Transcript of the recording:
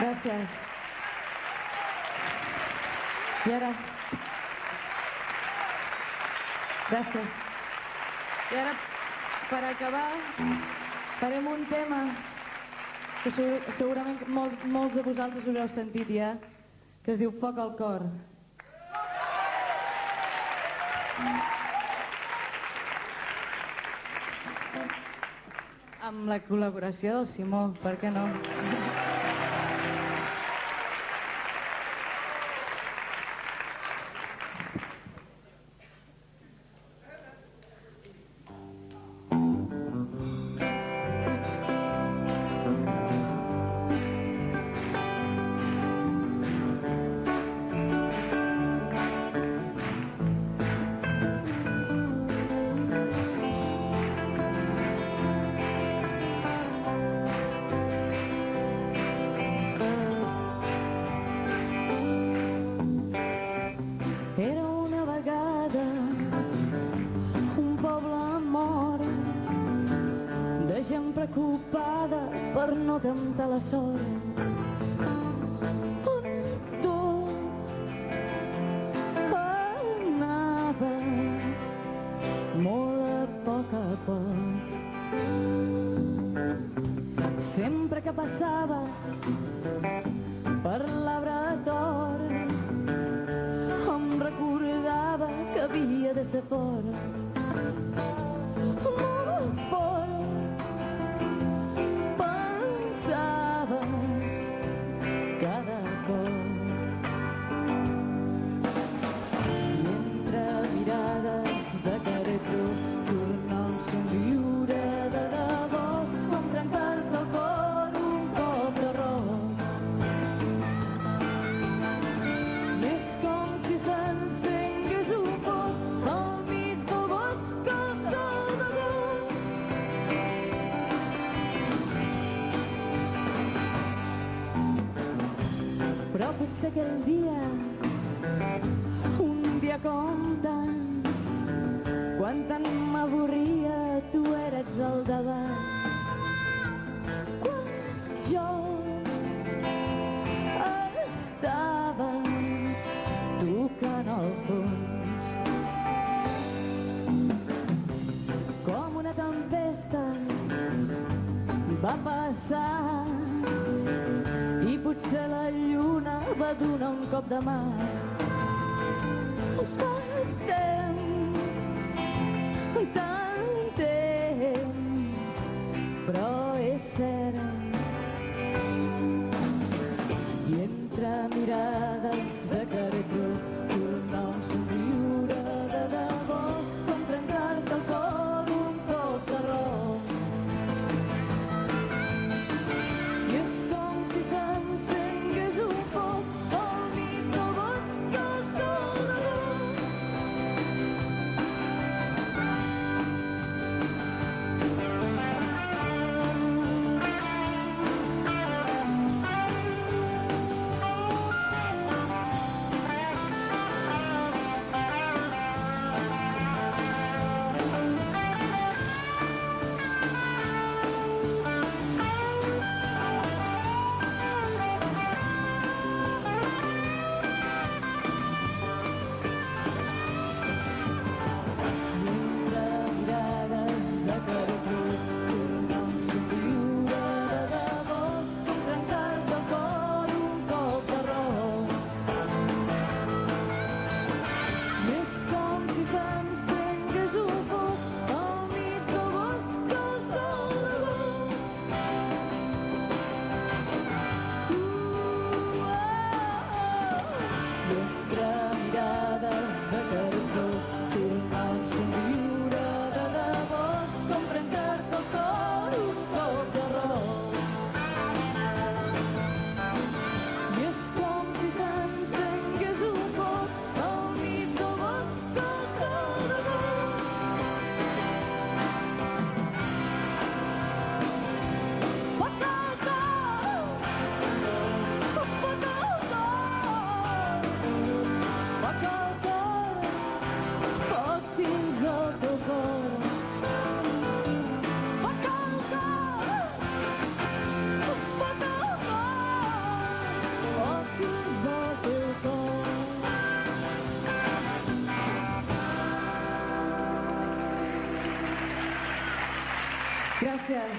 Gràcies. I ara... Gràcies. I ara, per acabar, farem un tema que segurament molts de vosaltres us heu sentit ja, que es diu Foc al cor. Amb la col·laboració del Simó, per què no? Preocupada per no temptar la sort, on tot anava molt a poc, sempre que passava per l'arbre d'or em recordava que havia de ser fora. Però potser aquell dia, un dia com tants, quan tant m'avorria tu eres al davant. Quan jo estava tocant el fons, com una tempesta va passar i potser la lluna va donar un cop de mà. Tant temps, però és cert. I entre mirades de cartó tornar un somriure de debò, com trencar-te el cor un cop de roc. I és com si s'encengués un foc al mig del bosc del sol de l'or. Gràcies.